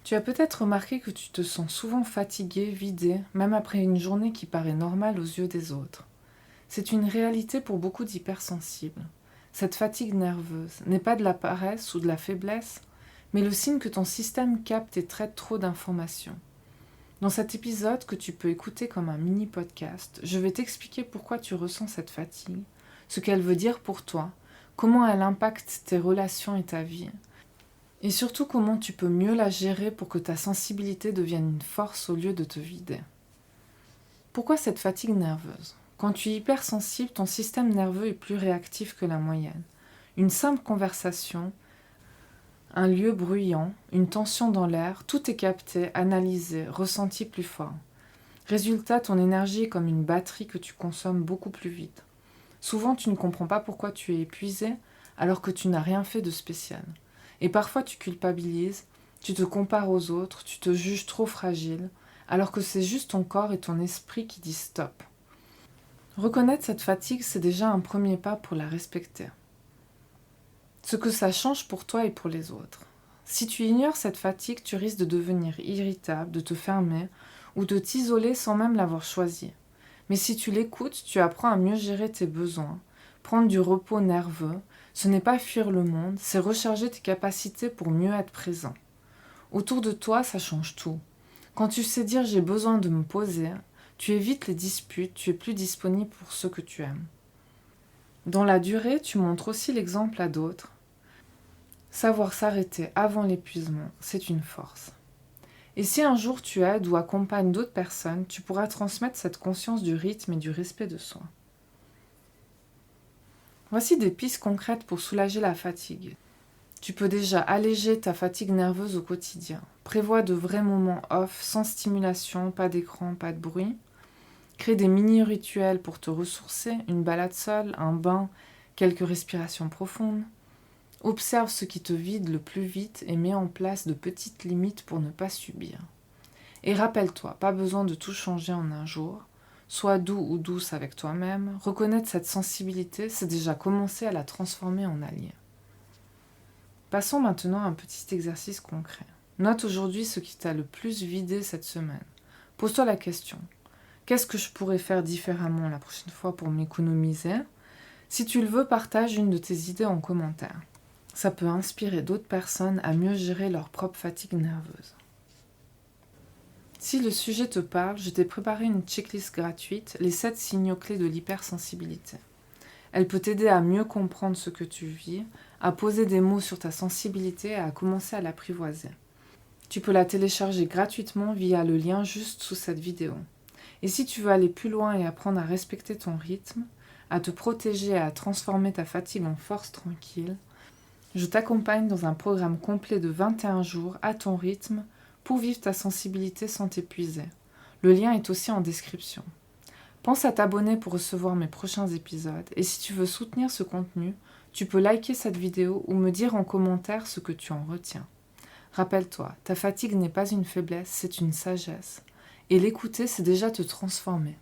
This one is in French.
Tu as peut-être remarqué que tu te sens souvent fatigué, vidé, même après une journée qui paraît normale aux yeux des autres. C'est une réalité pour beaucoup d'hypersensibles. Cette fatigue nerveuse n'est pas de la paresse ou de la faiblesse, mais le signe que ton système capte et traite trop d'informations. Dans cet épisode que tu peux écouter comme un mini-podcast, je vais t'expliquer pourquoi tu ressens cette fatigue, ce qu'elle veut dire pour toi, comment elle impacte tes relations et ta vie, et surtout comment tu peux mieux la gérer pour que ta sensibilité devienne une force au lieu de te vider. Pourquoi cette fatigue nerveuse ? Quand tu es hypersensible, ton système nerveux est plus réactif que la moyenne. Une simple conversation, un lieu bruyant, une tension dans l'air, tout est capté, analysé, ressenti plus fort. Résultat, ton énergie est comme une batterie que tu consommes beaucoup plus vite. Souvent, tu ne comprends pas pourquoi tu es épuisé alors que tu n'as rien fait de spécial. Et parfois, tu culpabilises, tu te compares aux autres, tu te juges trop fragile, alors que c'est juste ton corps et ton esprit qui disent stop. Reconnaître cette fatigue, c'est déjà un premier pas pour la respecter. Ce que ça change pour toi et pour les autres. Si tu ignores cette fatigue, tu risques de devenir irritable, de te fermer ou de t'isoler sans même l'avoir choisi. Mais si tu l'écoutes, tu apprends à mieux gérer tes besoins, prendre du repos nerveux. Ce n'est pas fuir le monde, c'est recharger tes capacités pour mieux être présent. Autour de toi, ça change tout. Quand tu sais dire j'ai besoin de me poser, tu évites les disputes, tu es plus disponible pour ceux que tu aimes. Dans la durée, tu montres aussi l'exemple à d'autres. Savoir s'arrêter avant l'épuisement, c'est une force. Et si un jour tu aides ou accompagnes d'autres personnes, tu pourras transmettre cette conscience du rythme et du respect de soi. Voici des pistes concrètes pour soulager la fatigue. Tu peux déjà alléger ta fatigue nerveuse au quotidien. Prévois de vrais moments off, sans stimulation, pas d'écran, pas de bruit. Crée des mini-rituels pour te ressourcer, une balade seule, un bain, quelques respirations profondes. Observe ce qui te vide le plus vite et mets en place de petites limites pour ne pas subir. Et rappelle-toi, pas besoin de tout changer en un jour. Sois doux ou douce avec toi-même. Reconnaître cette sensibilité, c'est déjà commencer à la transformer en allié. Passons maintenant à un petit exercice concret. Note aujourd'hui ce qui t'a le plus vidé cette semaine. Pose-toi la question. Qu'est-ce que je pourrais faire différemment la prochaine fois pour m'économiser ? Si tu le veux, partage une de tes idées en commentaire. Ça peut inspirer d'autres personnes à mieux gérer leur propre fatigue nerveuse. Si le sujet te parle, je t'ai préparé une checklist gratuite, les 7 signaux clés de l'hypersensibilité. Elle peut t'aider à mieux comprendre ce que tu vis, à poser des mots sur ta sensibilité et à commencer à l'apprivoiser. Tu peux la télécharger gratuitement via le lien juste sous cette vidéo. Et si tu veux aller plus loin et apprendre à respecter ton rythme, à te protéger et à transformer ta fatigue en force tranquille, je t'accompagne dans un programme complet de 21 jours à ton rythme pour vivre ta sensibilité sans t'épuiser. Le lien est aussi en description. Pense à t'abonner pour recevoir mes prochains épisodes et si tu veux soutenir ce contenu, tu peux liker cette vidéo ou me dire en commentaire ce que tu en retiens. Rappelle-toi, ta fatigue n'est pas une faiblesse, c'est une sagesse. Et l'écouter, c'est déjà te transformer.